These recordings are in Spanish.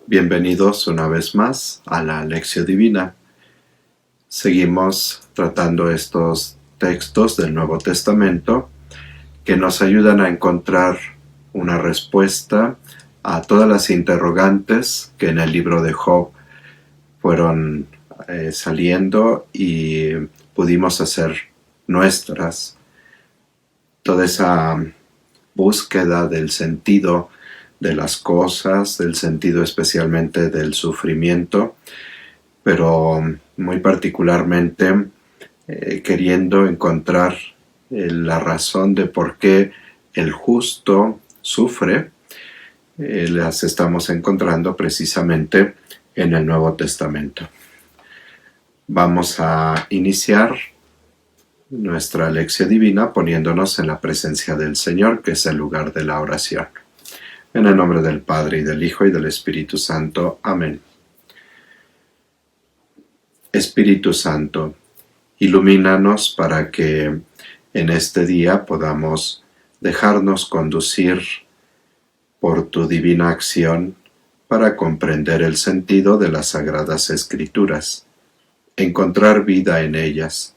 Bienvenidos una vez más a la Lección Divina. Seguimos tratando estos textos del Nuevo Testamento que nos ayudan a encontrar una respuesta a todas las interrogantes que en el libro de Job fueron saliendo y pudimos hacer nuestras. Toda esa búsqueda del sentido de las cosas, del sentido especialmente del sufrimiento, pero muy particularmente queriendo encontrar la razón de por qué el justo sufre, las estamos encontrando precisamente en el Nuevo Testamento. Vamos a iniciar nuestra lección divina poniéndonos en la presencia del Señor, que es el lugar de la oración. En el nombre del Padre, y del Hijo, y del Espíritu Santo. Amén. Espíritu Santo, ilumínanos para que en este día podamos dejarnos conducir por tu divina acción para comprender el sentido de las Sagradas Escrituras, encontrar vida en ellas,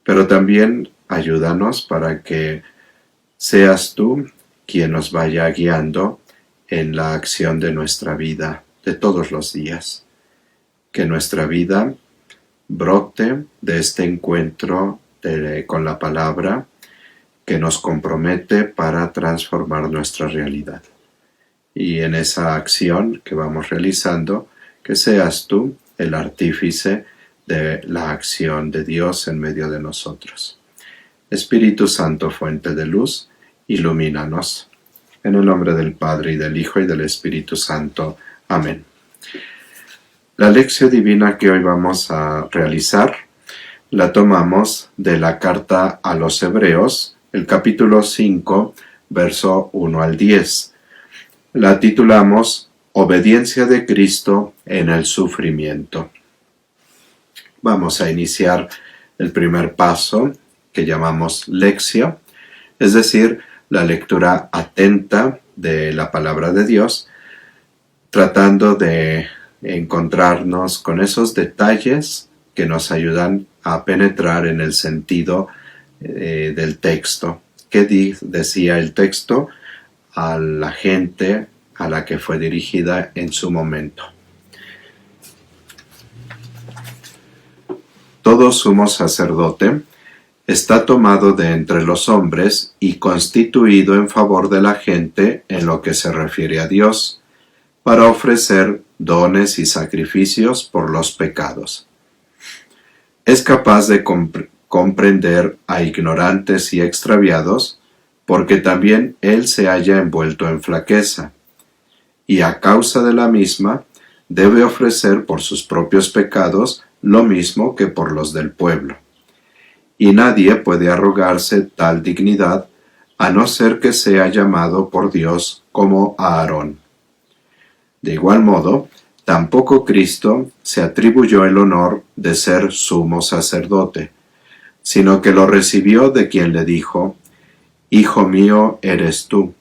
pero también ayúdanos para que seas tú quien nos vaya guiando en la acción de nuestra vida de todos los días. Que nuestra vida brote de este encuentro con la palabra que nos compromete para transformar nuestra realidad. Y en esa acción que vamos realizando, que seas tú el artífice de la acción de Dios en medio de nosotros. Espíritu Santo, fuente de luz, ilumínanos. En el nombre del Padre, y del Hijo, y del Espíritu Santo. Amén. La lección divina que hoy vamos a realizar la tomamos de la carta a los Hebreos, el capítulo 5, verso 1 al 10. La titulamos Obediencia de Cristo en el sufrimiento. Vamos a iniciar el primer paso que llamamos lección, es decir, la lectura atenta de la palabra de Dios, tratando de encontrarnos con esos detalles que nos ayudan a penetrar en el sentido del texto. ¿Qué decía el texto a la gente a la que fue dirigida en su momento? Todo sumo sacerdote está tomado de entre los hombres y constituido en favor de la gente en lo que se refiere a Dios, para ofrecer dones y sacrificios por los pecados. Es capaz de comprender a ignorantes y extraviados, porque también él se halla envuelto en flaqueza, y a causa de la misma debe ofrecer por sus propios pecados lo mismo que por los del pueblo. Y nadie puede arrogarse tal dignidad a no ser que sea llamado por Dios como a Aarón. De igual modo, tampoco Cristo se atribuyó el honor de ser sumo sacerdote, sino que lo recibió de quien le dijo: Hijo mío eres tú,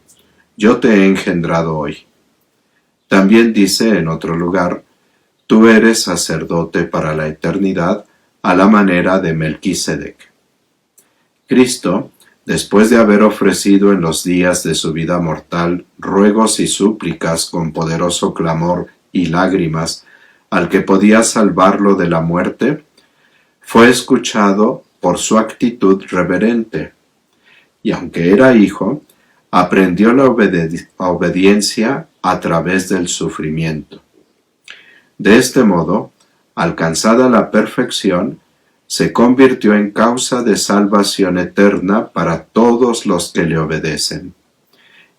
yo te he engendrado hoy. También dice en otro lugar: Tú eres sacerdote para la eternidad, a la manera de Melquisedec. Cristo, después de haber ofrecido en los días de su vida mortal ruegos y súplicas con poderoso clamor y lágrimas al que podía salvarlo de la muerte, fue escuchado por su actitud reverente, y aunque era hijo, aprendió la obediencia a través del sufrimiento. De este modo, alcanzada la perfección, se convirtió en causa de salvación eterna para todos los que le obedecen,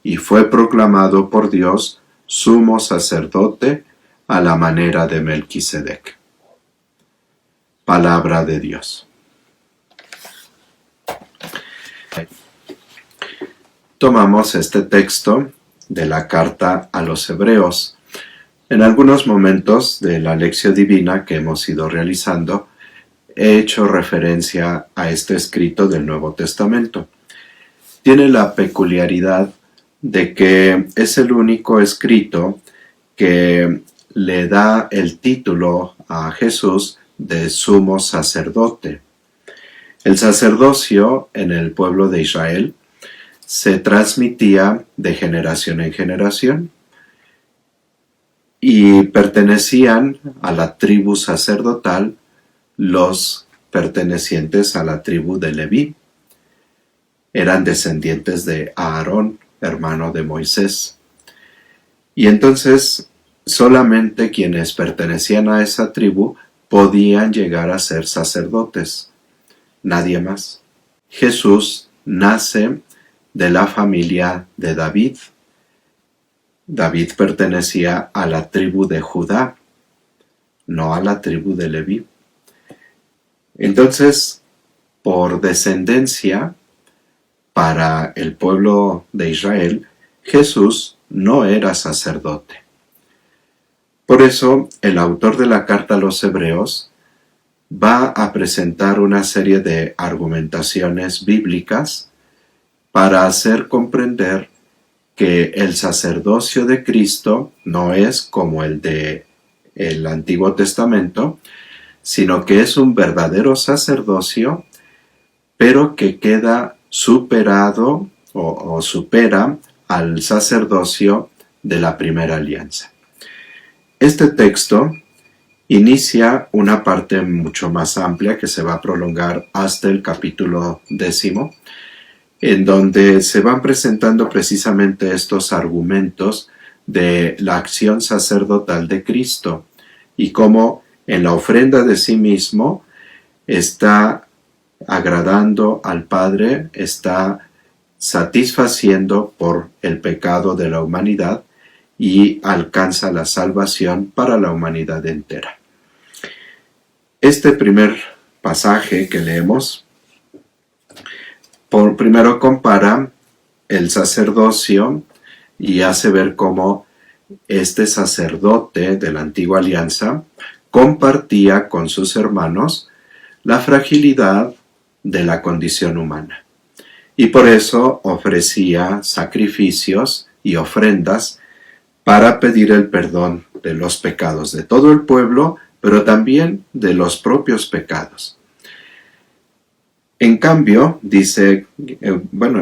y fue proclamado por Dios sumo sacerdote a la manera de Melquisedec. Palabra de Dios. Tomamos este texto de la carta a los Hebreos. En algunos momentos de la lección divina que hemos ido realizando, he hecho referencia a este escrito del Nuevo Testamento. Tiene la peculiaridad de que es el único escrito que le da el título a Jesús de sumo sacerdote. El sacerdocio en el pueblo de Israel se transmitía de generación en generación y pertenecían a la tribu sacerdotal los pertenecientes a la tribu de Leví. Eran descendientes de Aarón, hermano de Moisés. Y entonces solamente quienes pertenecían a esa tribu podían llegar a ser sacerdotes, nadie más. Jesús nace de la familia de David. David pertenecía a la tribu de Judá, no a la tribu de Leví. Entonces, por descendencia, para el pueblo de Israel, Jesús no era sacerdote. Por eso, el autor de la carta a los Hebreos va a presentar una serie de argumentaciones bíblicas para hacer comprender que el sacerdocio de Cristo no es como el de el Antiguo Testamento, sino que es un verdadero sacerdocio, pero que queda superado o supera al sacerdocio de la primera alianza. Este texto inicia una parte mucho más amplia que se va a prolongar hasta el capítulo 10, en donde se van presentando precisamente estos argumentos de la acción sacerdotal de Cristo y cómo en la ofrenda de sí mismo está agradando al Padre, está satisfaciendo por el pecado de la humanidad y alcanza la salvación para la humanidad entera. Este primer pasaje que leemos primero compara el sacerdocio y hace ver cómo este sacerdote de la antigua alianza compartía con sus hermanos la fragilidad de la condición humana. Y por eso ofrecía sacrificios y ofrendas para pedir el perdón de los pecados de todo el pueblo, pero también de los propios pecados. En cambio, dice,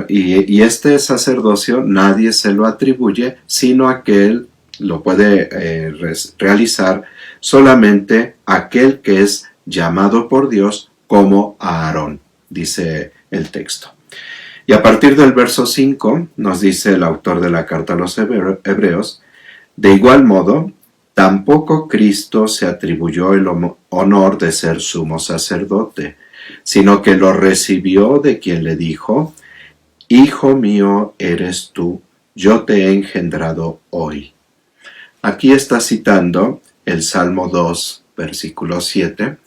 y este sacerdocio nadie se lo atribuye, sino aquel lo puede realizar solamente aquel que es llamado por Dios como Aarón, dice el texto. Y a partir del verso 5 nos dice el autor de la carta a los Hebreos, de igual modo, tampoco Cristo se atribuyó el honor de ser sumo sacerdote, sino que lo recibió de quien le dijo, Hijo mío eres tú, yo te he engendrado hoy. Aquí está citando el Salmo 2, versículo 7,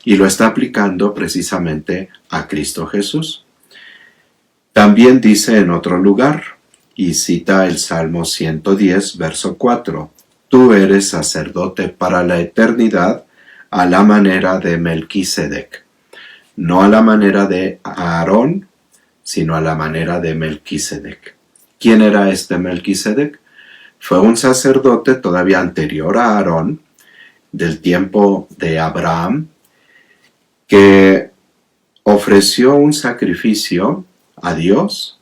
y lo está aplicando precisamente a Cristo Jesús. También dice en otro lugar, y cita el Salmo 110, verso 4, Tú eres sacerdote para la eternidad a la manera de Melquisedec. No a la manera de Aarón, sino a la manera de Melquisedec. ¿Quién era este Melquisedec? Fue un sacerdote todavía anterior a Aarón, del tiempo de Abraham, que ofreció un sacrificio a Dios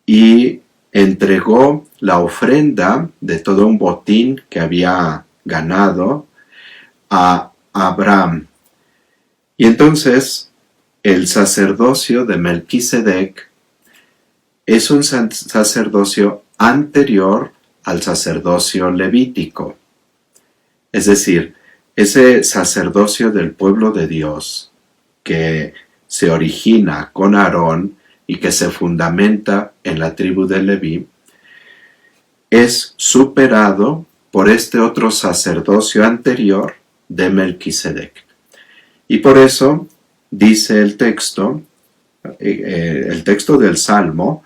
y entregó la ofrenda de todo un botín que había ganado a Abraham. Y entonces el sacerdocio de Melquisedec es un sacerdocio anterior al sacerdocio levítico. Es decir, ese sacerdocio del pueblo de Dios que se origina con Aarón y que se fundamenta en la tribu de Leví, es superado por este otro sacerdocio anterior de Melquisedec. Y por eso dice el texto del Salmo,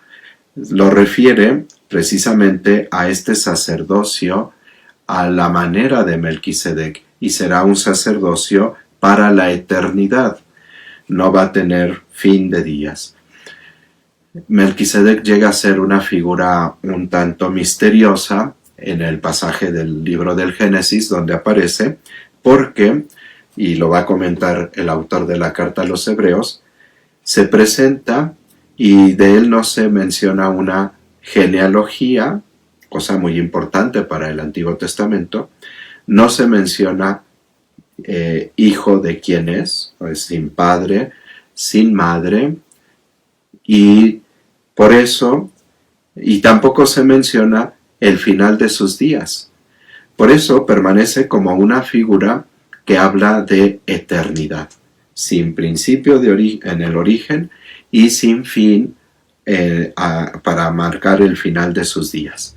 lo refiere precisamente a este sacerdocio a la manera de Melquisedec, y será un sacerdocio para la eternidad. No va a tener fin de días. Melquisedec llega a ser una figura un tanto misteriosa en el pasaje del libro del Génesis donde aparece, porque, y lo va a comentar el autor de la carta a los Hebreos, se presenta y de él no se menciona una genealogía, cosa muy importante para el Antiguo Testamento, no se menciona hijo de quién es, pues sin padre, sin madre, y por eso, y tampoco se menciona el final de sus días. Por eso permanece como una figura que habla de eternidad, sin principio en el origen y sin fin para marcar el final de sus días.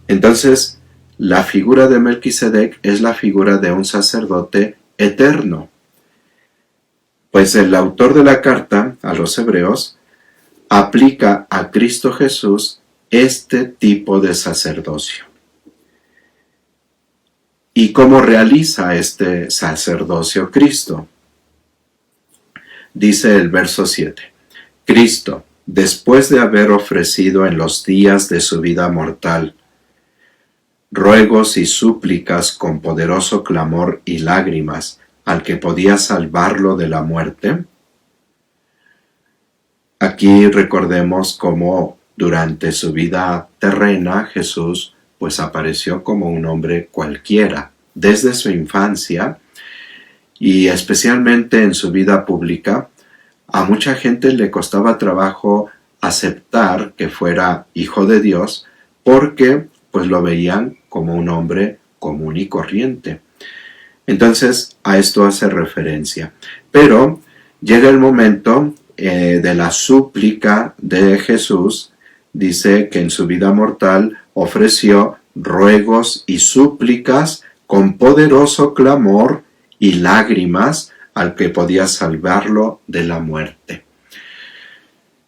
Entonces, la figura de Melquisedec es la figura de un sacerdote eterno. Pues el autor de la carta a los Hebreos aplica a Cristo Jesús este tipo de sacerdocio. ¿Y cómo realiza este sacerdocio Cristo? Dice el verso 7. Cristo, después de haber ofrecido en los días de su vida mortal ruegos y súplicas con poderoso clamor y lágrimas al que podía salvarlo de la muerte. Aquí recordemos cómo durante su vida terrena Jesús pues apareció como un hombre cualquiera, desde su infancia y especialmente en su vida pública. A mucha gente le costaba trabajo aceptar que fuera hijo de Dios porque pues lo veían como un hombre común y corriente. Entonces a esto hace referencia. Pero llega el momento de la súplica de Jesús. Dice que en su vida mortal ofreció ruegos y súplicas con poderoso clamor y lágrimas al que podía salvarlo de la muerte.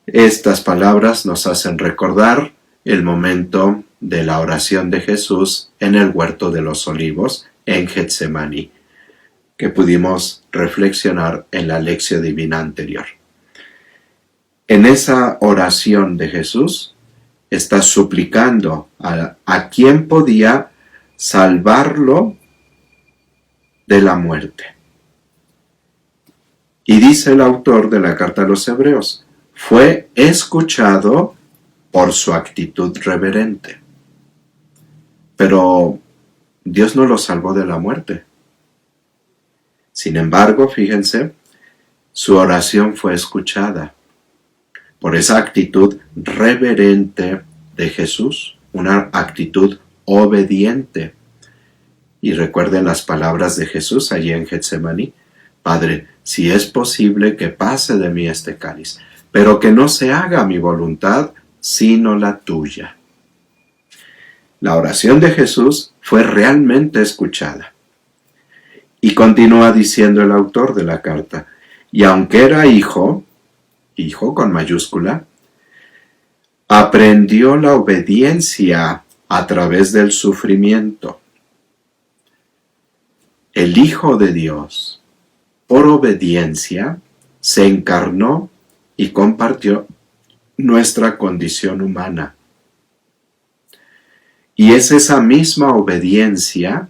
Estas palabras nos hacen recordar el momento de la oración de Jesús en el huerto de los olivos en Getsemaní, que pudimos reflexionar en la lección divina anterior. En esa oración de Jesús está suplicando a quien podía salvarlo de la muerte. Y dice el autor de la carta a los Hebreos, fue escuchado por su actitud reverente. Pero Dios no lo salvó de la muerte. Sin embargo, fíjense, su oración fue escuchada por esa actitud reverente de Jesús, una actitud obediente. Y recuerden las palabras de Jesús allí en Getsemaní, Padre, si es posible que pase de mí este cáliz, pero que no se haga mi voluntad, sino la tuya. La oración de Jesús fue realmente escuchada. Y continúa diciendo el autor de la carta, y aunque era hijo con mayúscula, aprendió la obediencia a través del sufrimiento. El Hijo de Dios, por obediencia, se encarnó y compartió nuestra condición humana. Y es esa misma obediencia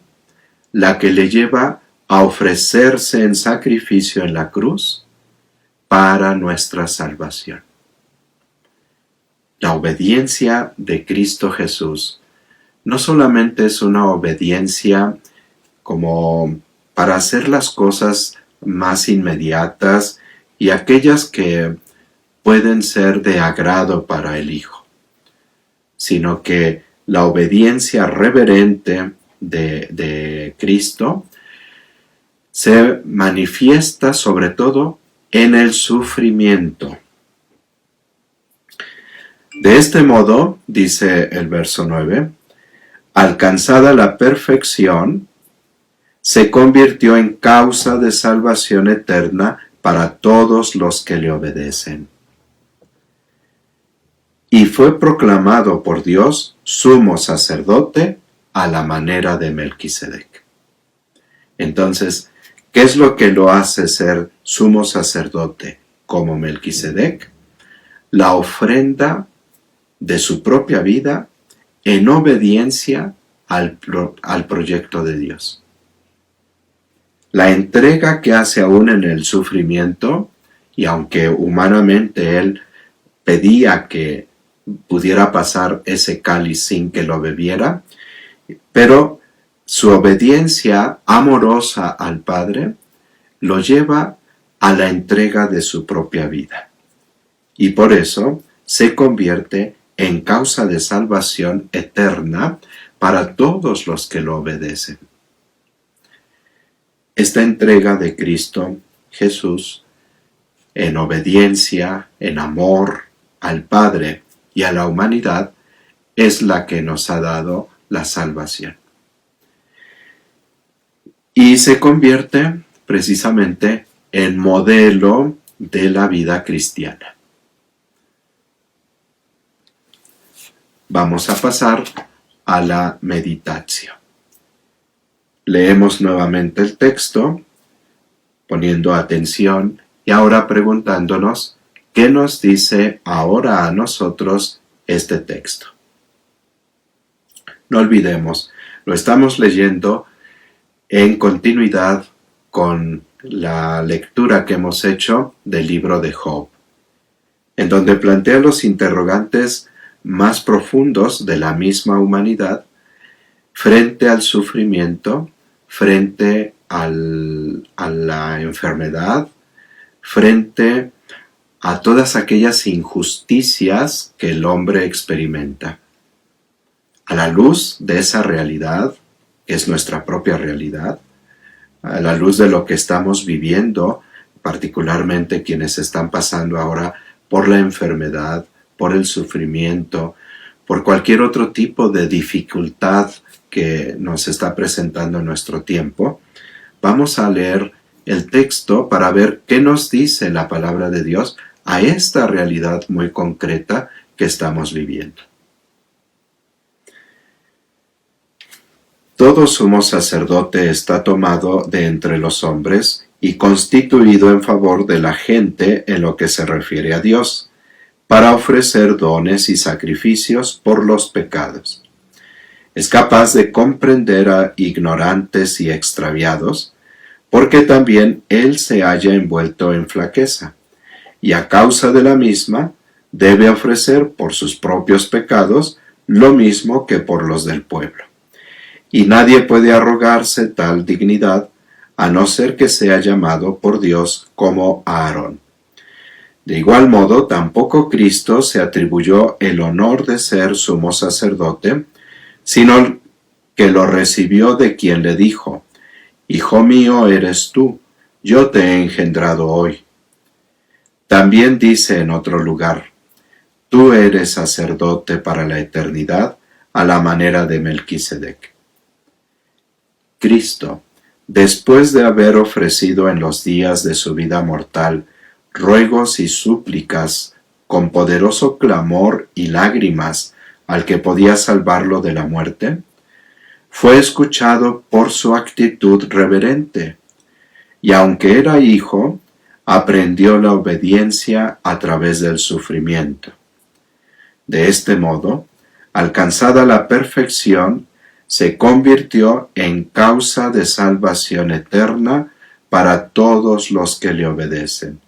la que le lleva a ofrecerse en sacrificio en la cruz para nuestra salvación. La obediencia de Cristo Jesús no solamente es una obediencia como para hacer las cosas más inmediatas y aquellas que pueden ser de agrado para el Hijo, sino que la obediencia reverente de Cristo se manifiesta sobre todo en el sufrimiento. De este modo, dice el verso 9, alcanzada la perfección, se convirtió en causa de salvación eterna para todos los que le obedecen. Y fue proclamado por Dios sumo sacerdote a la manera de Melquisedec. Entonces, ¿qué es lo que lo hace ser sumo sacerdote como Melquisedec? La ofrenda de su propia vida en obediencia al proyecto de Dios. La entrega que hace aún en el sufrimiento, y aunque humanamente Él pedía que pudiera pasar ese cáliz sin que lo bebiera, pero su obediencia amorosa al Padre lo lleva a la entrega de su propia vida. Y por eso se convierte en causa de salvación eterna para todos los que lo obedecen. Esta entrega de Cristo Jesús en obediencia, en amor al Padre y a la humanidad es la que nos ha dado la salvación. Y se convierte precisamente en modelo de la vida cristiana. Vamos a pasar a la meditación. Leemos nuevamente el texto, poniendo atención y ahora preguntándonos qué nos dice ahora a nosotros este texto. No olvidemos, lo estamos leyendo en continuidad con la lectura que hemos hecho del libro de Job, en donde plantea los interrogantes más profundos de la misma humanidad frente al sufrimiento, frente a la enfermedad, frente a todas aquellas injusticias que el hombre experimenta. A la luz de esa realidad, que es nuestra propia realidad, a la luz de lo que estamos viviendo, particularmente quienes están pasando ahora por la enfermedad, por el sufrimiento, por cualquier otro tipo de dificultad que nos está presentando en nuestro tiempo, vamos a leer el texto para ver qué nos dice la palabra de Dios a esta realidad muy concreta que estamos viviendo. Todo sumo sacerdote está tomado de entre los hombres y constituido en favor de la gente en lo que se refiere a Dios, para ofrecer dones y sacrificios por los pecados. Es capaz de comprender a ignorantes y extraviados, porque también él se halla envuelto en flaqueza, y a causa de la misma debe ofrecer por sus propios pecados lo mismo que por los del pueblo. Y nadie puede arrogarse tal dignidad, a no ser que sea llamado por Dios como Aarón. De igual modo, tampoco Cristo se atribuyó el honor de ser sumo sacerdote, sino que lo recibió de quien le dijo: Hijo mío eres tú, yo te he engendrado hoy. También dice en otro lugar: Tú eres sacerdote para la eternidad, a la manera de Melquisedec. Cristo, después de haber ofrecido en los días de su vida mortal ruegos y súplicas con poderoso clamor y lágrimas al que podía salvarlo de la muerte, fue escuchado por su actitud reverente, y aunque era hijo, aprendió la obediencia a través del sufrimiento. De este modo, alcanzada la perfección, se convirtió en causa de salvación eterna para todos los que le obedecen,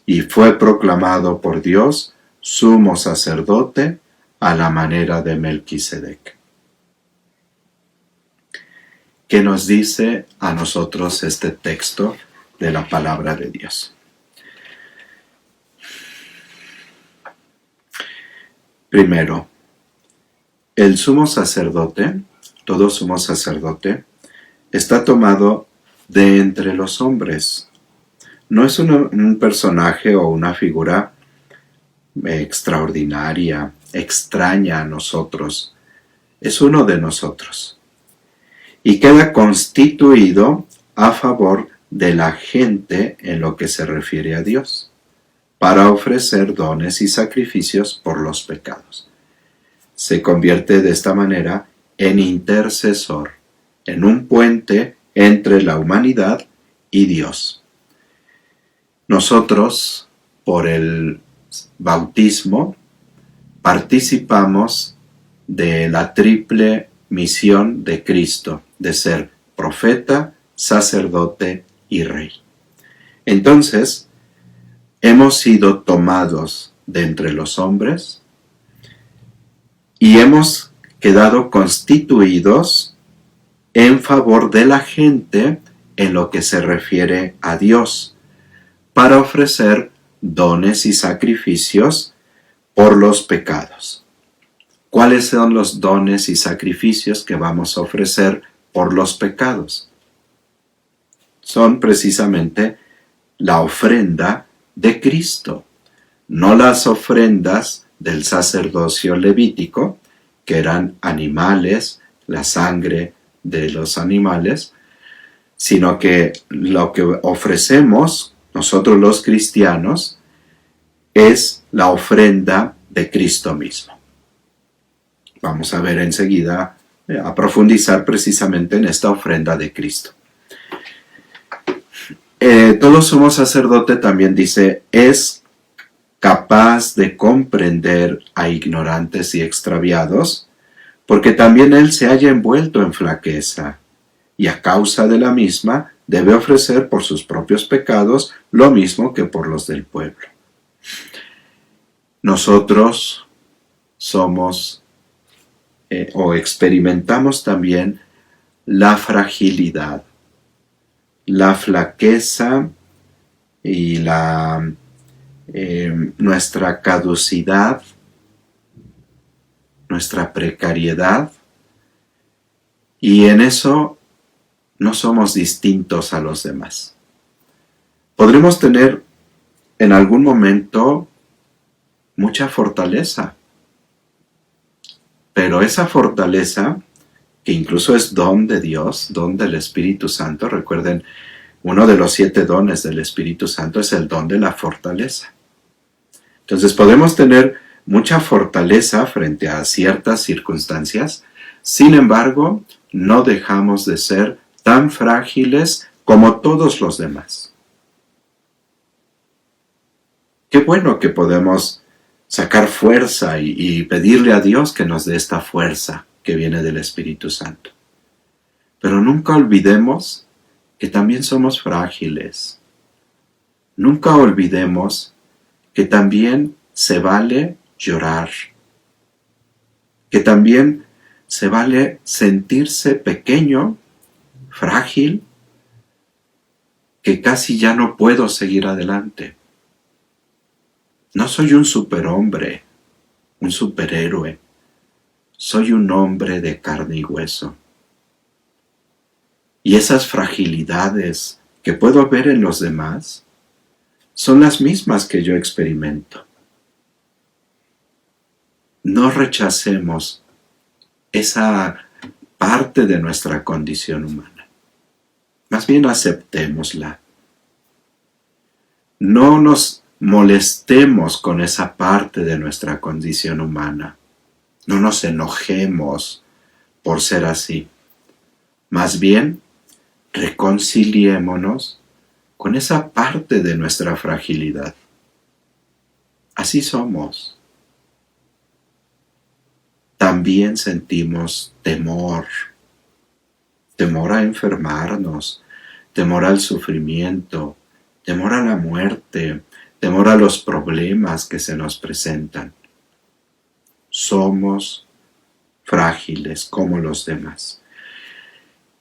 y fue proclamado por Dios sumo sacerdote a la manera de Melquisedec. ¿Qué nos dice a nosotros este texto de la palabra de Dios? Primero, el sumo sacerdote, todo sumo sacerdote, está tomado de entre los hombres. No es un personaje o una figura extraordinaria, extraña a nosotros. Es uno de nosotros. Y queda constituido a favor de la gente en lo que se refiere a Dios, para ofrecer dones y sacrificios por los pecados. Se convierte de esta manera en intercesor, en un puente entre la humanidad y Dios. Nosotros, por el bautismo, participamos de la triple misión de Cristo, de ser profeta, sacerdote y rey. Entonces, hemos sido tomados de entre los hombres y hemos quedado constituidos en favor de la gente en lo que se refiere a Dios, para ofrecer dones y sacrificios por los pecados. ¿Cuáles son los dones y sacrificios que vamos a ofrecer por los pecados? Son precisamente la ofrenda de Cristo, no las ofrendas del sacerdocio levítico, que eran animales, la sangre de los animales, sino que lo que ofrecemos nosotros los cristianos es la ofrenda de Cristo mismo. Vamos a ver enseguida, a profundizar precisamente en esta ofrenda de Cristo. Todo sumo sacerdote, también dice, es capaz de comprender a ignorantes y extraviados, porque también él se halla envuelto en flaqueza, y a causa de la misma debe ofrecer por sus propios pecados lo mismo que por los del pueblo. Nosotros somos o experimentamos también la fragilidad, la flaqueza y nuestra caducidad, nuestra precariedad, y en eso no somos distintos a los demás. Podremos tener en algún momento mucha fortaleza, pero esa fortaleza, que incluso es don de Dios, don del Espíritu Santo, recuerden, uno de los 7 dones del Espíritu Santo es el don de la fortaleza. Entonces podemos tener mucha fortaleza frente a ciertas circunstancias, sin embargo, no dejamos de ser tan frágiles como todos los demás. Qué bueno que podemos sacar fuerza y pedirle a Dios que nos dé esta fuerza que viene del Espíritu Santo. Pero nunca olvidemos que también somos frágiles. Nunca olvidemos que también se vale llorar, que también se vale sentirse pequeño, frágil, que casi ya no puedo seguir adelante. No soy un superhombre, un superhéroe. Soy un hombre de carne y hueso. Y esas fragilidades que puedo ver en los demás son las mismas que yo experimento. No rechacemos esa parte de nuestra condición humana. Más bien aceptémosla. No nos molestemos con esa parte de nuestra condición humana. No nos enojemos por ser así. Más bien, reconciliémonos con esa parte de nuestra fragilidad. Así somos. También sentimos temor a enfermarnos, temor al sufrimiento, temor a la muerte, temor a los problemas que se nos presentan. Somos frágiles como los demás.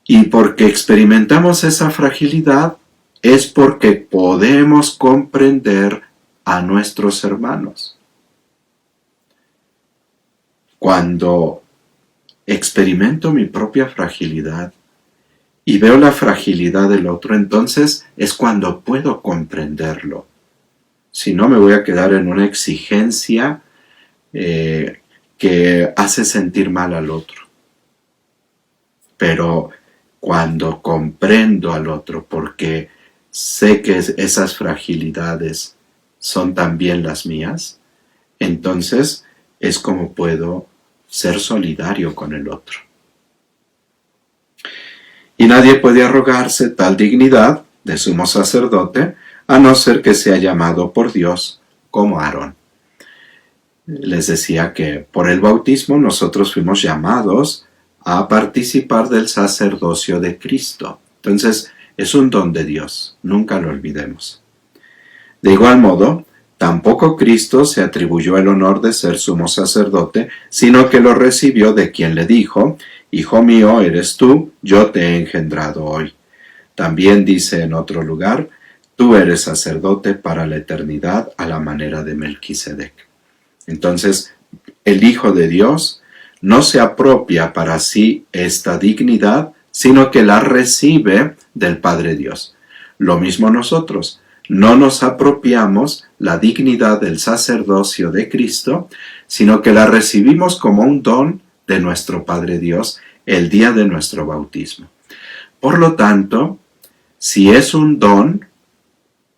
Y porque experimentamos esa fragilidad, es porque podemos comprender a nuestros hermanos. Cuando experimento mi propia fragilidad y veo la fragilidad del otro, entonces es cuando puedo comprenderlo. Si no, me voy a quedar en una exigencia que hace sentir mal al otro. Pero cuando comprendo al otro, porque sé que esas fragilidades son también las mías, entonces es como puedo ser solidario con el otro. Y nadie puede arrogarse tal dignidad de sumo sacerdote, a no ser que sea llamado por Dios como Aarón. Les decía que por el bautismo nosotros fuimos llamados a participar del sacerdocio de Cristo. Entonces, es un don de Dios, nunca lo olvidemos. De igual modo, tampoco Cristo se atribuyó el honor de ser sumo sacerdote, sino que lo recibió de quien le dijo: Hijo mío eres tú, yo te he engendrado hoy. También dice en otro lugar: tú eres sacerdote para la eternidad a la manera de Melquisedec. Entonces, el Hijo de Dios no se apropia para sí esta dignidad, sino que la recibe del Padre Dios. Lo mismo nosotros, no nos apropiamos la dignidad del sacerdocio de Cristo, sino que la recibimos como un don de nuestro Padre Dios el día de nuestro bautismo. Por lo tanto, si es un don,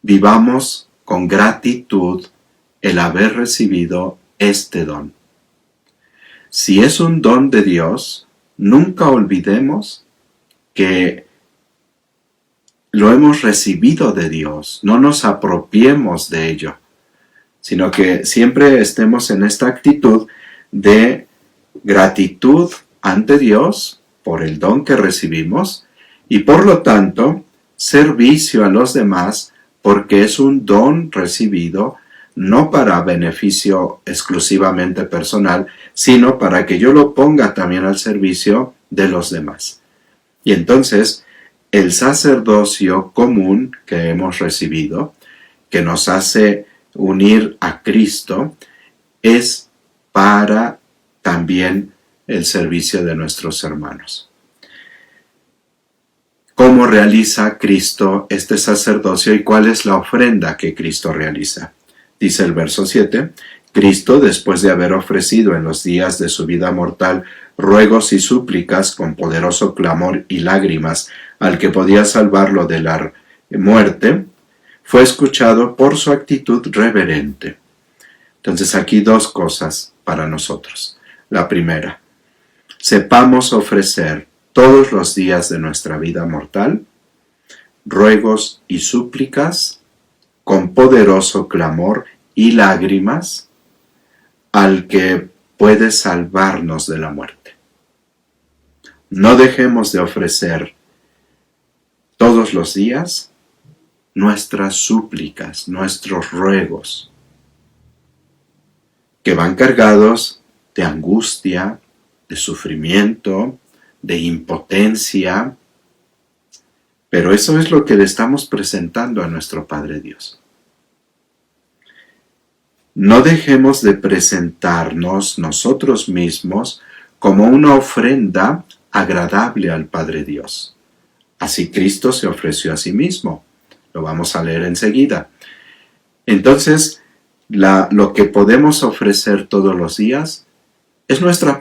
vivamos con gratitud el haber recibido este don. Si es un don de Dios, nunca olvidemos que lo hemos recibido de Dios, no nos apropiemos de ello, sino que siempre estemos en esta actitud de gratitud ante Dios por el don que recibimos y por lo tanto servicio a los demás porque es un don recibido no para beneficio exclusivamente personal, sino para que yo lo ponga también al servicio de los demás. Y entonces, el sacerdocio común que hemos recibido, que nos hace unir a Cristo, es para también el servicio de nuestros hermanos. ¿Cómo realiza Cristo este sacerdocio y cuál es la ofrenda que Cristo realiza? Dice el verso 7, Cristo, después de haber ofrecido en los días de su vida mortal ruegos y súplicas con poderoso clamor y lágrimas al que podía salvarlo de la muerte, fue escuchado por su actitud reverente. Entonces aquí dos cosas para nosotros. La primera, sepamos ofrecer todos los días de nuestra vida mortal ruegos y súplicas con poderoso clamor y lágrimas al que puede salvarnos de la muerte. No dejemos de ofrecer todos los días nuestras súplicas, nuestros ruegos, que van cargados de angustia, de sufrimiento, de impotencia, pero eso es lo que le estamos presentando a nuestro Padre Dios. No dejemos de presentarnos nosotros mismos como una ofrenda agradable al Padre Dios. Así Cristo se ofreció a sí mismo. Lo vamos a leer enseguida. Entonces, lo que podemos ofrecer todos los días es nuestra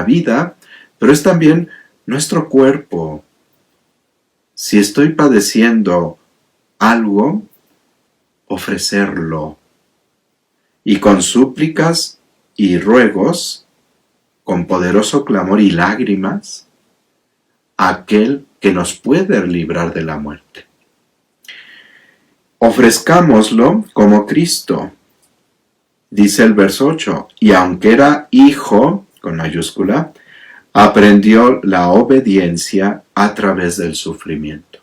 vida, pero es también nuestro cuerpo. Si estoy padeciendo algo, ofrecerlo. Y con súplicas y ruegos, con poderoso clamor y lágrimas, a aquel que nos puede librar de la muerte. Ofrezcámoslo como Cristo. Dice el verso 8, y aunque era hijo, con mayúscula, aprendió la obediencia a través del sufrimiento.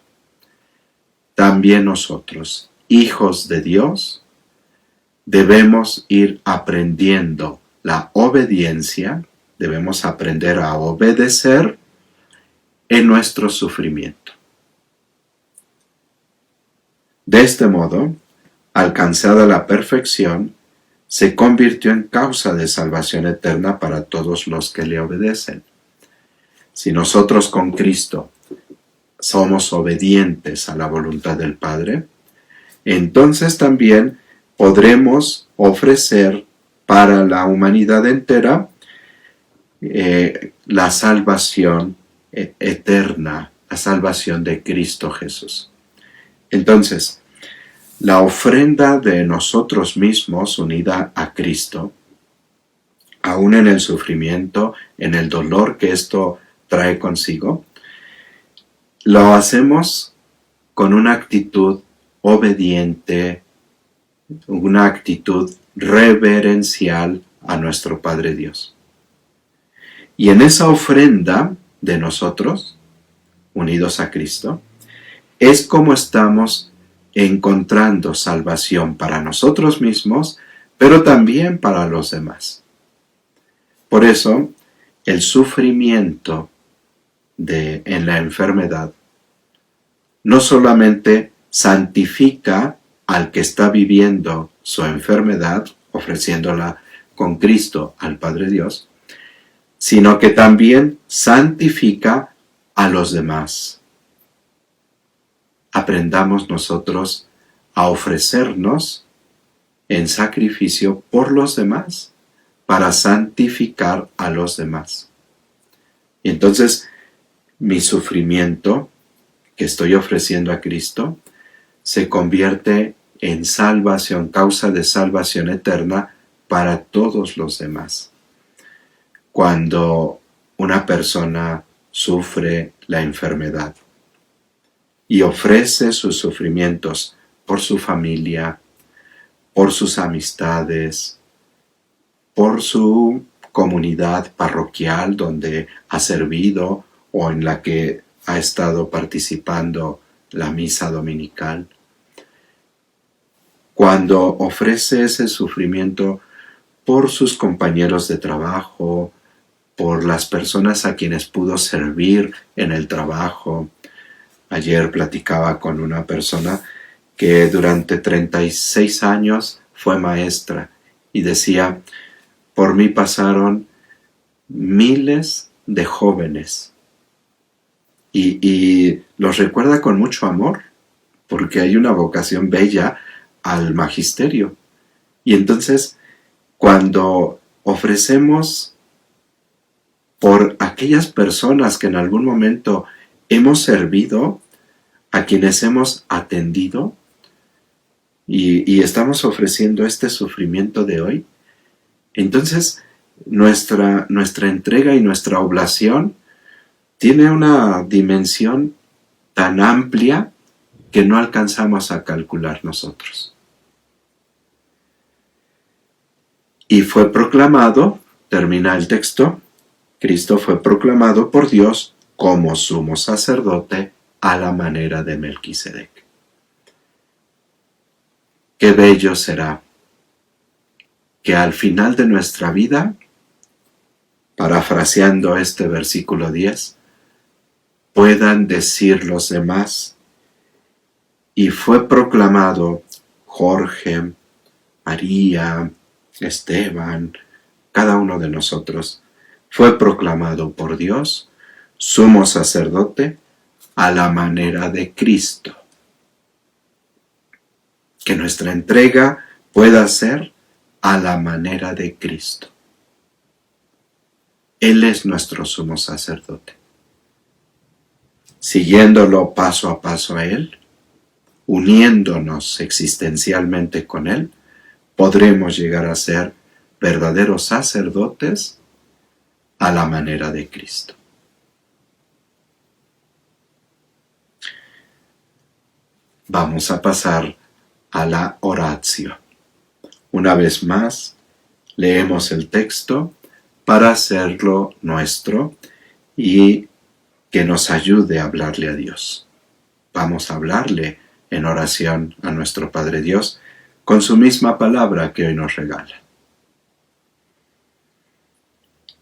También nosotros, hijos de Dios, debemos ir aprendiendo la obediencia, debemos aprender a obedecer en nuestro sufrimiento. De este modo, alcanzada la perfección, se convirtió en causa de salvación eterna para todos los que le obedecen. Si nosotros con Cristo somos obedientes a la voluntad del Padre, entonces también podremos ofrecer para la humanidad entera la salvación eterna, la salvación de Cristo Jesús. Entonces, la ofrenda de nosotros mismos unida a Cristo, aún en el sufrimiento, en el dolor que esto trae consigo, lo hacemos con una actitud obediente, una actitud reverencial a nuestro Padre Dios. Y en esa ofrenda de nosotros, unidos a Cristo, es como estamos encontrando salvación para nosotros mismos, pero también para los demás. Por eso, el sufrimiento en la enfermedad no solamente santifica al que está viviendo su enfermedad, ofreciéndola con Cristo al Padre Dios, sino que también santifica a los demás. Aprendamos nosotros a ofrecernos en sacrificio por los demás, para santificar a los demás. Y entonces, mi sufrimiento que estoy ofreciendo a Cristo se convierte en salvación, causa de salvación eterna para todos los demás. Cuando una persona sufre la enfermedad y ofrece sus sufrimientos por su familia, por sus amistades, por su comunidad parroquial donde ha servido o en la que ha estado participando la misa dominical. Cuando ofrece ese sufrimiento por sus compañeros de trabajo, por las personas a quienes pudo servir en el trabajo. Ayer platicaba con una persona que durante 36 años fue maestra y decía, por mí pasaron miles de jóvenes y los recuerda con mucho amor porque hay una vocación bella al magisterio. Y entonces, cuando ofrecemos por aquellas personas que en algún momento hemos servido, a quienes hemos atendido, y estamos ofreciendo este sufrimiento de hoy, entonces nuestra entrega y nuestra oblación tiene una dimensión tan amplia que no alcanzamos a calcular nosotros. Y fue proclamado, termina el texto, Cristo fue proclamado por Dios como sumo sacerdote a la manera de Melquisedec. Qué bello será que al final de nuestra vida, parafraseando este versículo 10, puedan decir los demás, y fue proclamado Jorge, María, Esteban, cada uno de nosotros, fue proclamado por Dios sumo sacerdote a la manera de Cristo. Que nuestra entrega pueda ser a la manera de Cristo. Él es nuestro sumo sacerdote. Siguiéndolo paso a paso a Él, uniéndonos existencialmente con Él, podremos llegar a ser verdaderos sacerdotes a la manera de Cristo. Vamos a pasar a la oratio. Una vez más, leemos el texto para hacerlo nuestro y que nos ayude a hablarle a Dios. Vamos a hablarle en oración a nuestro Padre Dios con su misma palabra que hoy nos regala.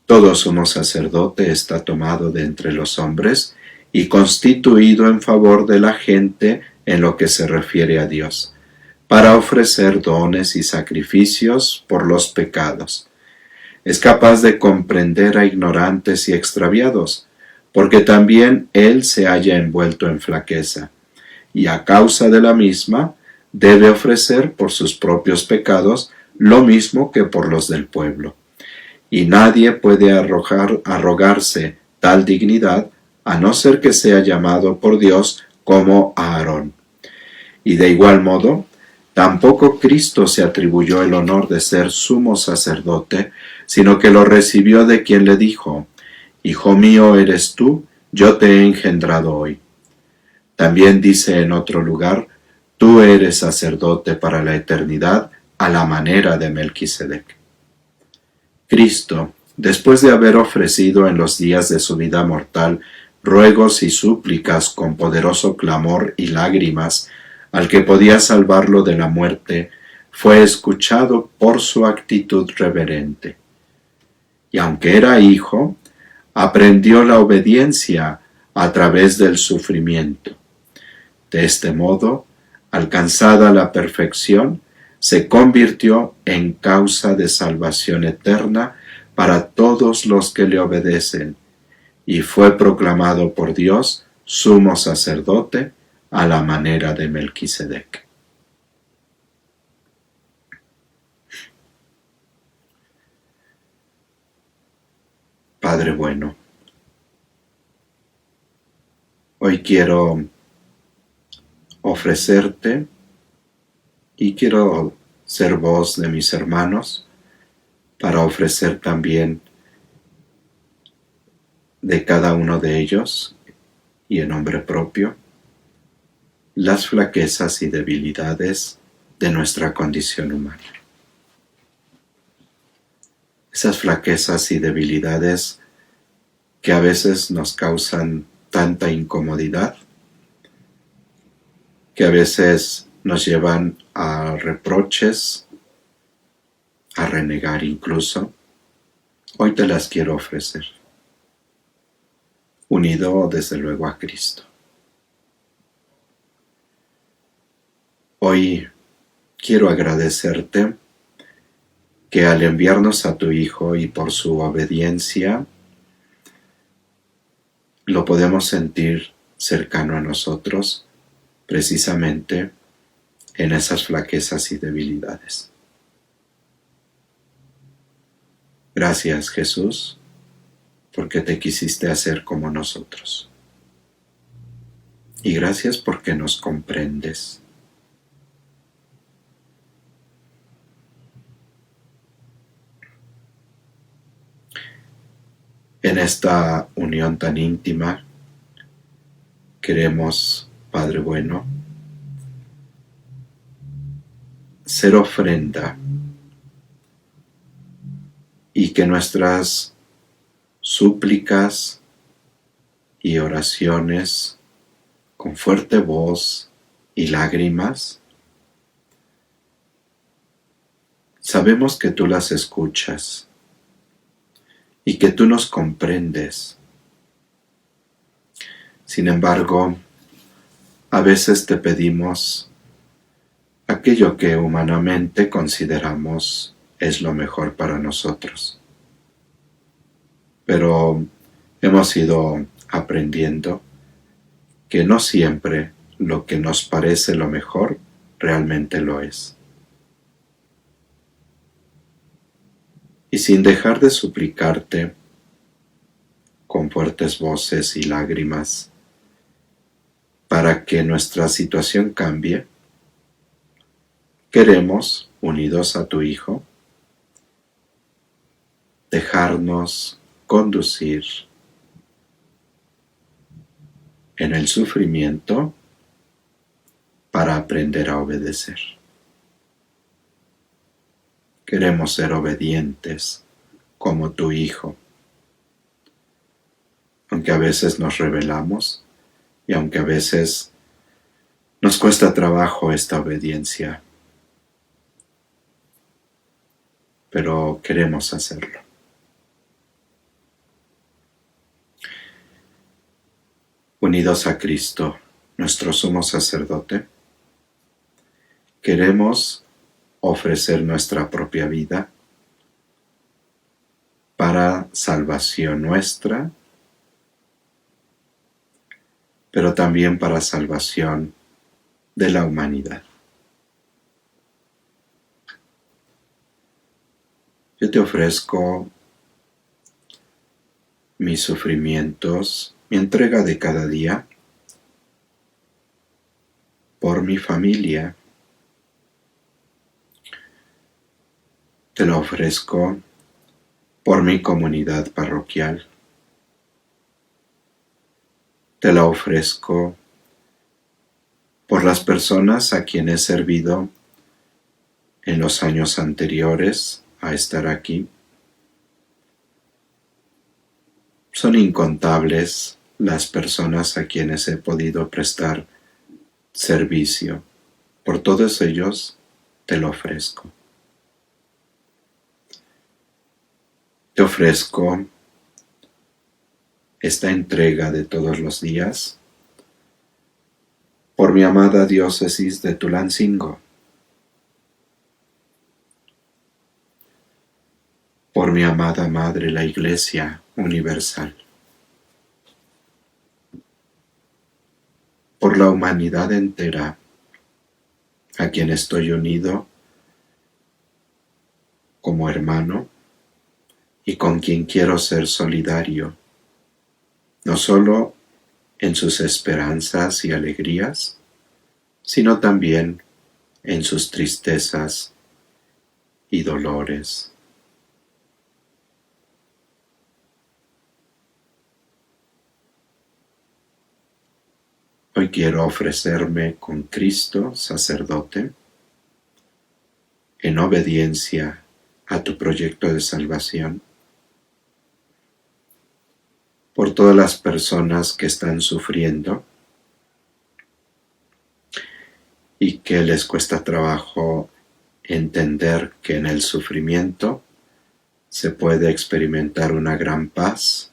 Todo sumo sacerdote está tomado de entre los hombres y constituido en favor de la gente en lo que se refiere a Dios, para ofrecer dones y sacrificios por los pecados. Es capaz de comprender a ignorantes y extraviados, porque también él se halla envuelto en flaqueza, y a causa de la misma debe ofrecer por sus propios pecados lo mismo que por los del pueblo. Y nadie puede arrogarse tal dignidad a no ser que sea llamado por Dios como a Aarón. Y de igual modo, tampoco Cristo se atribuyó el honor de ser sumo sacerdote, sino que lo recibió de quien le dijo, Hijo mío eres tú, yo te he engendrado hoy. También dice en otro lugar, tú eres sacerdote para la eternidad a la manera de Melquisedec. Cristo después de haber ofrecido en los días de su vida mortal ruegos y súplicas con poderoso clamor y lágrimas al que podía salvarlo de la muerte, fue escuchado por su actitud reverente. Y aunque era hijo, aprendió la obediencia a través del sufrimiento. De este modo, alcanzada la perfección, se convirtió en causa de salvación eterna para todos los que le obedecen, y fue proclamado por Dios sumo sacerdote a la manera de Melquisedec. Padre bueno, hoy quiero ofrecerte y quiero ser voz de mis hermanos para ofrecer también de cada uno de ellos y en nombre propio las flaquezas y debilidades de nuestra condición humana. Esas flaquezas y debilidades que a veces nos causan tanta incomodidad, que a veces nos llevan a reproches, a renegar incluso, hoy te las quiero ofrecer, unido desde luego a Cristo. Hoy quiero agradecerte que al enviarnos a tu Hijo y por su obediencia, lo podemos sentir cercano a nosotros, precisamente en esas flaquezas y debilidades. Gracias, Jesús, porque te quisiste hacer como nosotros. Y gracias porque nos comprendes. En esta unión tan íntima, queremos, Padre bueno, ser ofrenda y que nuestras súplicas y oraciones con fuerte voz y lágrimas, sabemos que tú las escuchas y que tú nos comprendes. Sin embargo, a veces te pedimos aquello que humanamente consideramos es lo mejor para nosotros. Pero hemos ido aprendiendo que no siempre lo que nos parece lo mejor realmente lo es. Y sin dejar de suplicarte con fuertes voces y lágrimas para que nuestra situación cambie, queremos, unidos a tu Hijo, dejarnos conducir en el sufrimiento para aprender a obedecer. Queremos ser obedientes como tu Hijo, aunque a veces nos rebelamos y aunque a veces nos cuesta trabajo esta obediencia, pero queremos hacerlo. Unidos a Cristo, nuestro sumo sacerdote, queremos ofrecer nuestra propia vida para salvación nuestra, pero también para salvación de la humanidad. Yo te ofrezco mis sufrimientos, mi entrega de cada día, por mi familia. Te lo ofrezco por mi comunidad parroquial. Te la ofrezco por las personas a quienes he servido en los años anteriores a estar aquí. Son incontables las personas a quienes he podido prestar servicio. Por todos ellos te lo ofrezco. Te ofrezco esta entrega de todos los días por mi amada diócesis de Tulancingo, por mi amada Madre la Iglesia Universal, por la humanidad entera a quien estoy unido como hermano y con quien quiero ser solidario, no solo en sus esperanzas y alegrías, sino también en sus tristezas y dolores. Hoy quiero ofrecerme con Cristo, sacerdote, en obediencia a tu proyecto de salvación, por todas las personas que están sufriendo y que les cuesta trabajo entender que en el sufrimiento se puede experimentar una gran paz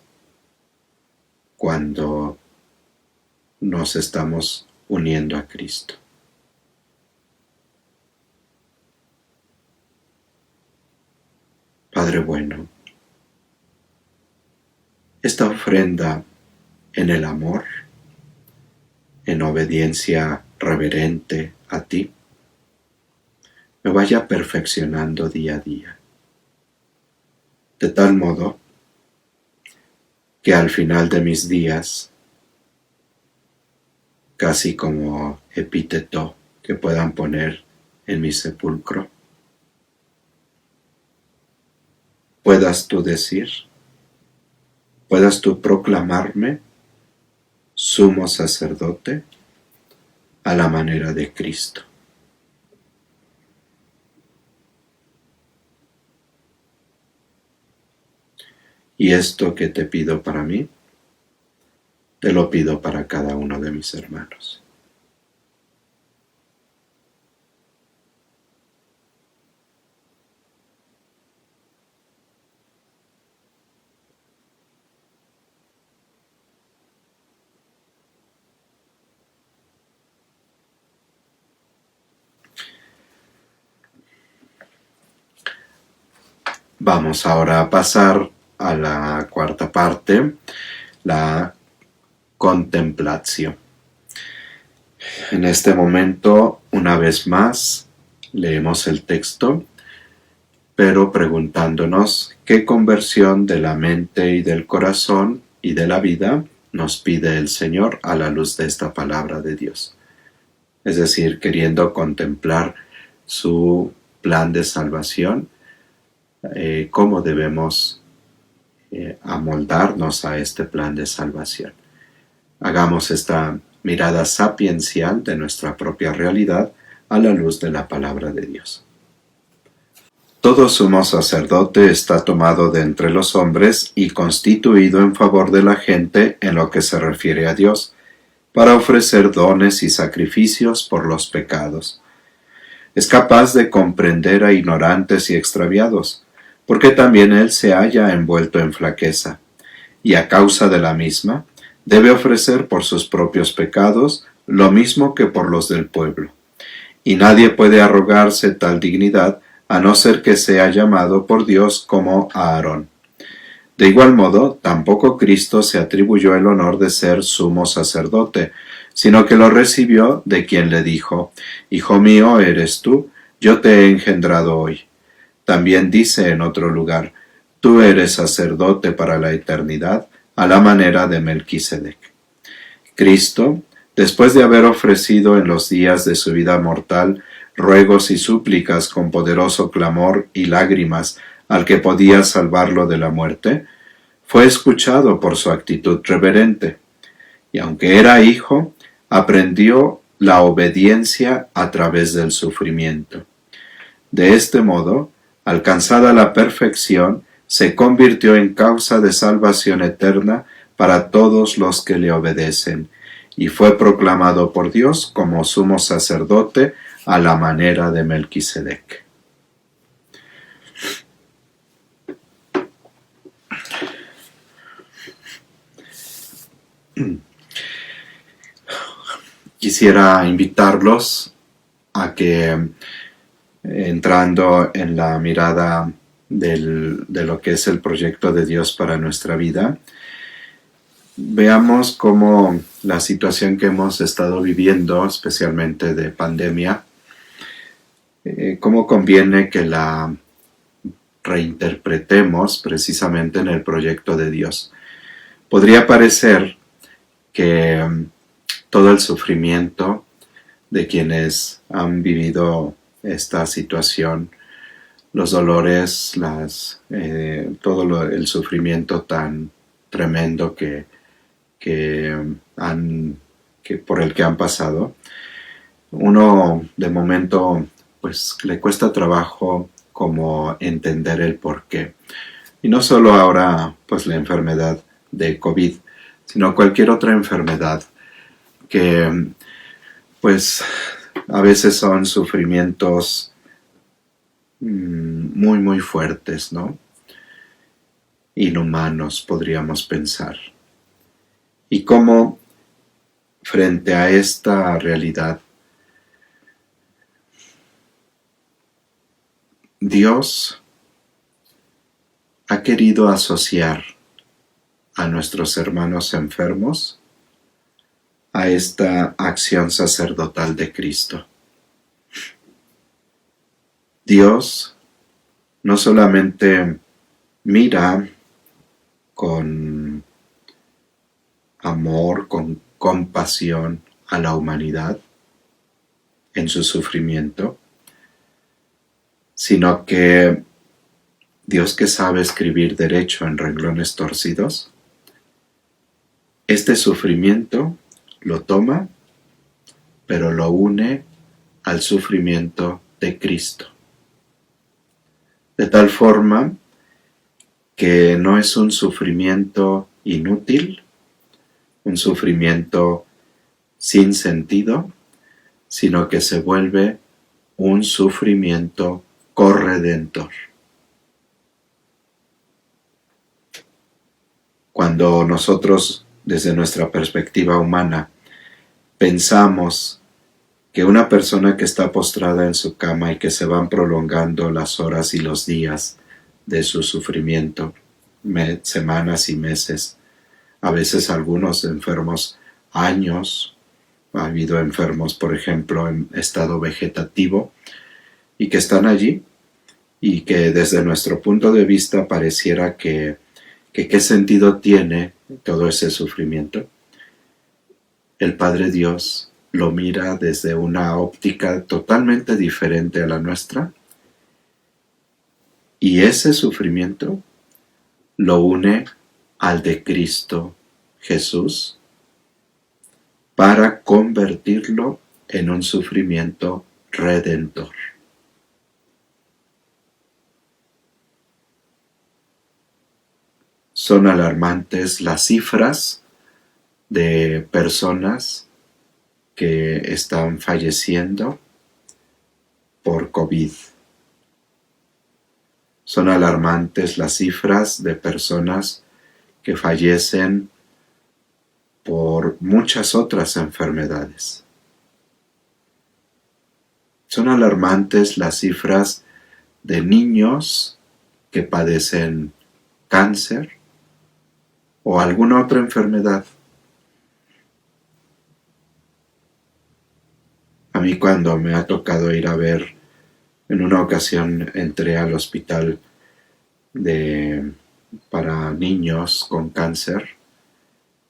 cuando nos estamos uniendo a Cristo. Padre bueno, esta ofrenda en el amor, en obediencia reverente a ti, me vaya perfeccionando día a día, de tal modo que al final de mis días, casi como epíteto que puedan poner en mi sepulcro, puedas tú decir, puedas tú proclamarme sumo sacerdote a la manera de Cristo. Y esto que te pido para mí, te lo pido para cada uno de mis hermanos. Vamos ahora a pasar a la cuarta parte, la contemplatio. En este momento, una vez más, leemos el texto, pero preguntándonos qué conversión de la mente y del corazón y de la vida nos pide el Señor a la luz de esta palabra de Dios. Es decir, queriendo contemplar su plan de salvación, cómo debemos amoldarnos a este plan de salvación. Hagamos esta mirada sapiencial de nuestra propia realidad a la luz de la palabra de Dios. Todo sumo sacerdote está tomado de entre los hombres y constituido en favor de la gente en lo que se refiere a Dios, para ofrecer dones y sacrificios por los pecados. Es capaz de comprender a ignorantes y extraviados, porque también él se halla envuelto en flaqueza, y a causa de la misma, debe ofrecer por sus propios pecados lo mismo que por los del pueblo. Y nadie puede arrogarse tal dignidad a no ser que sea llamado por Dios como a Aarón. De igual modo, tampoco Cristo se atribuyó el honor de ser sumo sacerdote, sino que lo recibió de quien le dijo: Hijo mío eres tú, yo te he engendrado hoy. También dice en otro lugar: Tú eres sacerdote para la eternidad, a la manera de Melquisedec. Cristo, después de haber ofrecido en los días de su vida mortal ruegos y súplicas con poderoso clamor y lágrimas al que podía salvarlo de la muerte, fue escuchado por su actitud reverente, y aunque era hijo, aprendió la obediencia a través del sufrimiento. De este modo, alcanzada la perfección, se convirtió en causa de salvación eterna para todos los que le obedecen, y fue proclamado por Dios como sumo sacerdote a la manera de Melquisedec. Quisiera invitarlos a que, entrando en la mirada de lo que es el proyecto de Dios para nuestra vida, veamos cómo la situación que hemos estado viviendo, especialmente de pandemia, cómo conviene que la reinterpretemos precisamente en el proyecto de Dios. Podría parecer que todo el sufrimiento de quienes han vivido esta situación, los dolores, el sufrimiento tan tremendo por el que han pasado, uno de momento pues le cuesta trabajo como entender el porqué. Y no solo ahora pues la enfermedad de COVID, sino cualquier otra enfermedad que pues a veces son sufrimientos muy muy fuertes, ¿no? Inhumanos, podríamos pensar. Y cómo frente a esta realidad Dios ha querido asociar a nuestros hermanos enfermos a esta acción sacerdotal de Cristo. Dios no solamente mira con amor, con compasión a la humanidad en su sufrimiento, sino que Dios, que sabe escribir derecho en renglones torcidos, este sufrimiento lo toma, pero lo une al sufrimiento de Cristo. De tal forma que no es un sufrimiento inútil, un sufrimiento sin sentido, sino que se vuelve un sufrimiento corredentor. Cuando nosotros, desde nuestra perspectiva humana, pensamos que una persona que está postrada en su cama y que se van prolongando las horas y los días de su sufrimiento, semanas y meses, a veces algunos enfermos años, ha habido enfermos, por ejemplo, en estado vegetativo, y que están allí, y que desde nuestro punto de vista pareciera que qué sentido tiene todo ese sufrimiento. El Padre Dios lo mira desde una óptica totalmente diferente a la nuestra, y ese sufrimiento lo une al de Cristo Jesús para convertirlo en un sufrimiento redentor. Son alarmantes las cifras de personas que están falleciendo por COVID. Son alarmantes las cifras de personas que fallecen por muchas otras enfermedades. Son alarmantes las cifras de niños que padecen cáncer o alguna otra enfermedad. A mí, cuando me ha tocado ir a ver, en una ocasión entré al hospital para niños con cáncer,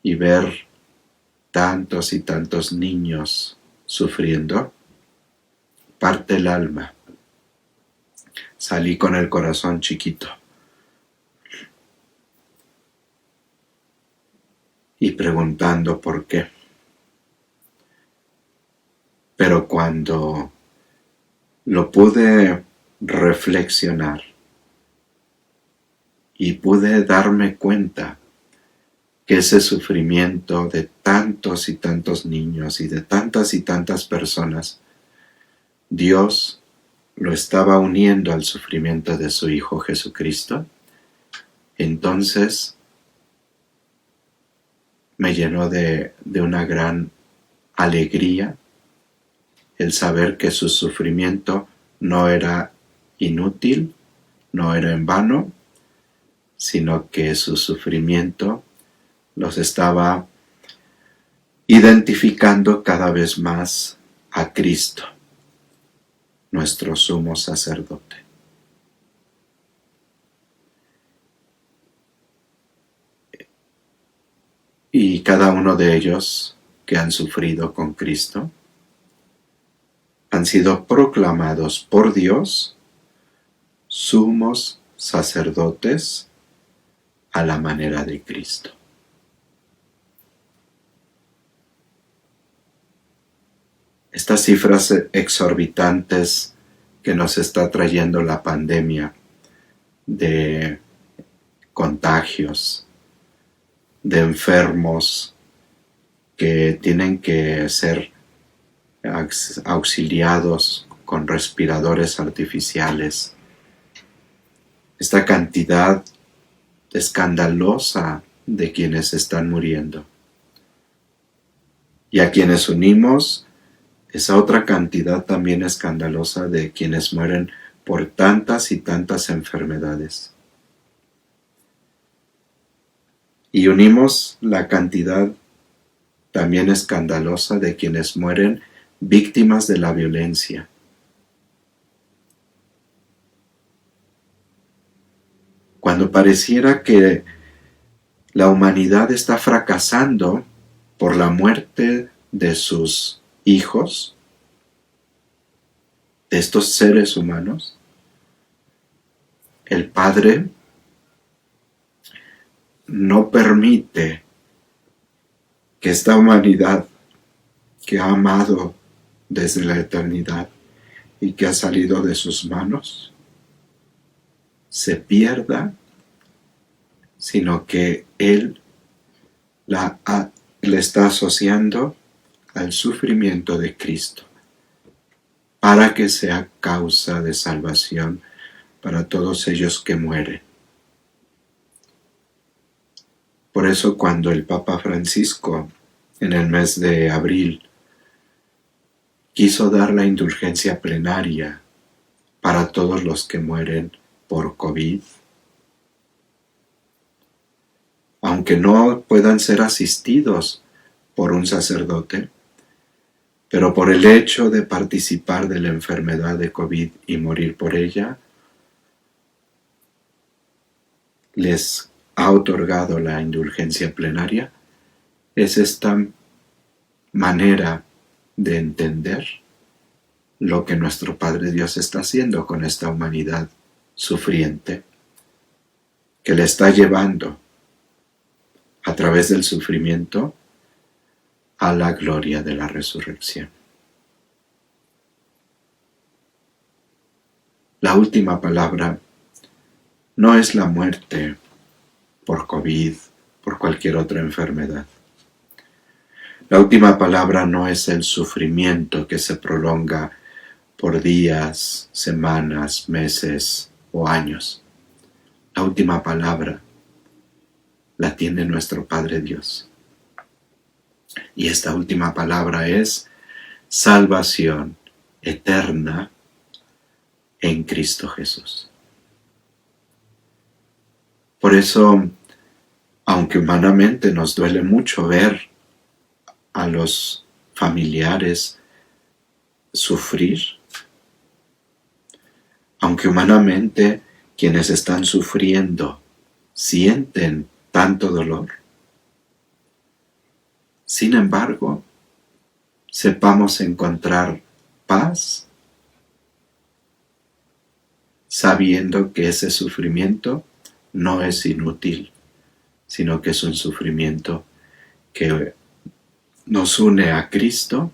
y ver tantos y tantos niños sufriendo, parte el alma. Salí con el corazón chiquito. Y preguntando por qué. Pero cuando lo pude reflexionar y pude darme cuenta que ese sufrimiento de tantos y tantos niños y de tantas y tantas personas, Dios lo estaba uniendo al sufrimiento de su Hijo Jesucristo. Entonces me llenó de una gran alegría el saber que su sufrimiento no era inútil, no era en vano, sino que su sufrimiento los estaba identificando cada vez más a Cristo, nuestro sumo sacerdote. Y cada uno de ellos que han sufrido con Cristo han sido proclamados por Dios sumos sacerdotes a la manera de Cristo. Estas cifras exorbitantes que nos está trayendo la pandemia de contagios, de enfermos que tienen que ser auxiliados con respiradores artificiales, esta cantidad escandalosa de quienes están muriendo, y a quienes unimos esa otra cantidad también escandalosa de quienes mueren por tantas y tantas enfermedades. Y unimos la cantidad también escandalosa de quienes mueren víctimas de la violencia. Cuando pareciera que la humanidad está fracasando por la muerte de sus hijos, de estos seres humanos, el Padre no permite que esta humanidad que ha amado desde la eternidad y que ha salido de sus manos se pierda, sino que Él le está asociando al sufrimiento de Cristo para que sea causa de salvación para todos ellos que mueren. Por eso cuando el Papa Francisco en el mes de abril quiso dar la indulgencia plenaria para todos los que mueren por COVID, aunque no puedan ser asistidos por un sacerdote, pero por el hecho de participar de la enfermedad de COVID y morir por ella, les ha otorgado la indulgencia plenaria. Es esta manera de entender lo que nuestro Padre Dios está haciendo con esta humanidad sufriente, que le está llevando a través del sufrimiento a la gloria de la resurrección. La última palabra no es la muerte por COVID, por cualquier otra enfermedad. La última palabra no es el sufrimiento que se prolonga por días, semanas, meses o años. La última palabra la tiene nuestro Padre Dios. Y esta última palabra es salvación eterna en Cristo Jesús. Por eso, aunque humanamente nos duele mucho ver a los familiares sufrir, aunque humanamente quienes están sufriendo sienten tanto dolor, sin embargo, sepamos encontrar paz sabiendo que ese sufrimiento no es inútil, sino que es un sufrimiento que nos une a Cristo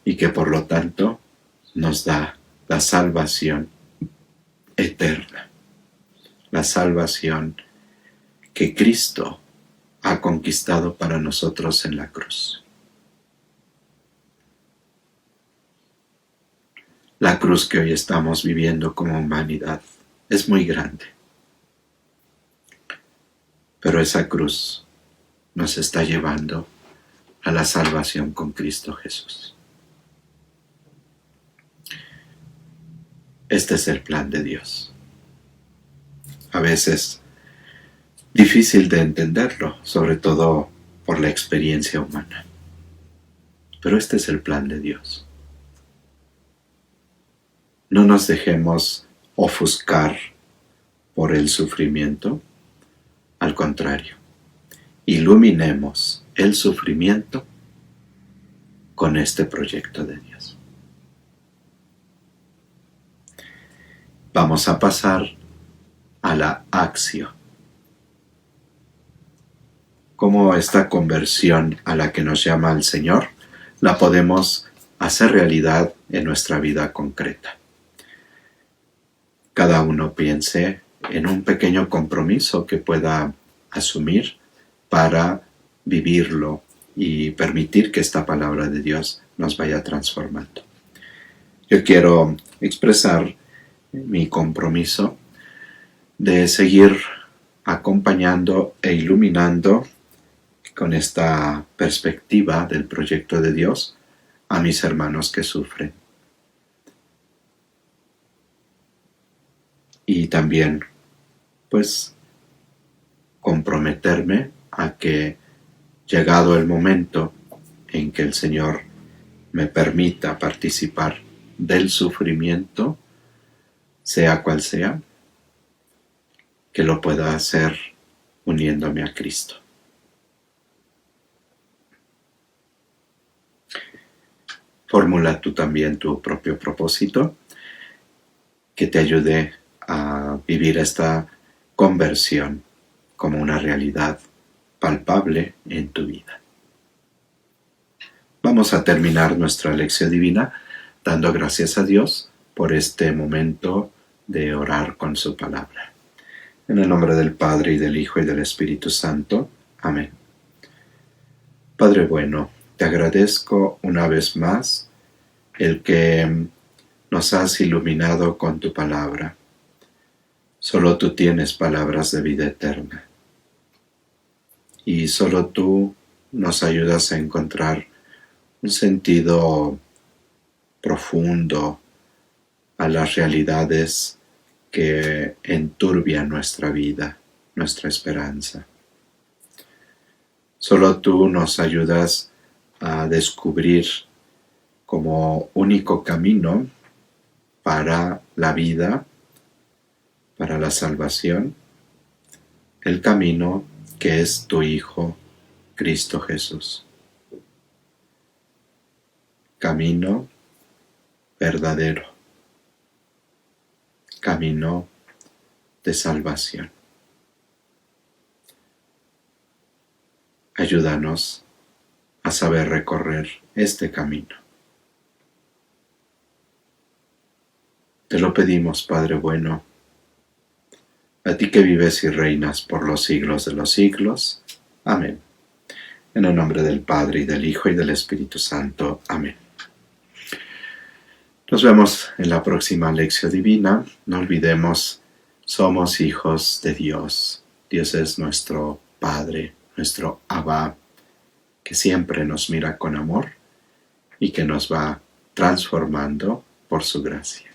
y que por lo tanto nos da la salvación eterna. la salvación que Cristo ha conquistado para nosotros en la cruz. La cruz que hoy estamos viviendo como humanidad es muy grande, pero esa cruz nos está llevando a la salvación con Cristo Jesús. Este es el plan de Dios. A veces difícil de entenderlo, sobre todo por la experiencia humana. Pero este es el plan de Dios. No nos dejemos ofuscar por el sufrimiento, al contrario, iluminemos el sufrimiento con este proyecto de Dios. Vamos a pasar a la acción. Cómo esta conversión a la que nos llama el Señor la podemos hacer realidad en nuestra vida concreta. Cada uno piense en un pequeño compromiso que pueda asumir para vivirlo y permitir que esta palabra de Dios nos vaya transformando. Yo quiero expresar mi compromiso de seguir acompañando e iluminando con esta perspectiva del proyecto de Dios a mis hermanos que sufren. Y también, pues, comprometerme a que, llegado el momento en que el Señor me permita participar del sufrimiento, sea cual sea, que lo pueda hacer uniéndome a Cristo. Formula tú también tu propio propósito que te ayude a vivir esta conversión como una realidad palpable en tu vida. Vamos a terminar nuestra lección divina dando gracias a Dios por este momento de orar con su palabra. En el nombre del Padre, y del Hijo, y del Espíritu Santo. Amén. Padre bueno, te agradezco una vez más el que nos has iluminado con tu palabra. Solo tú tienes palabras de vida eterna. Y solo tú nos ayudas a encontrar un sentido profundo a las realidades que enturbian nuestra vida, nuestra esperanza. Solo tú nos ayudas a descubrir como único camino para la vida, para la salvación, el camino que es tu Hijo, Cristo Jesús. Camino verdadero, camino de salvación. Ayúdanos a saber recorrer este camino. Te lo pedimos, Padre bueno, a ti que vives y reinas por los siglos de los siglos. Amén. En el nombre del Padre, y del Hijo, y del Espíritu Santo. Amén. Nos vemos en la próxima lección divina. No olvidemos, somos hijos de Dios. Dios es nuestro Padre, nuestro Abba, que siempre nos mira con amor y que nos va transformando por su gracia.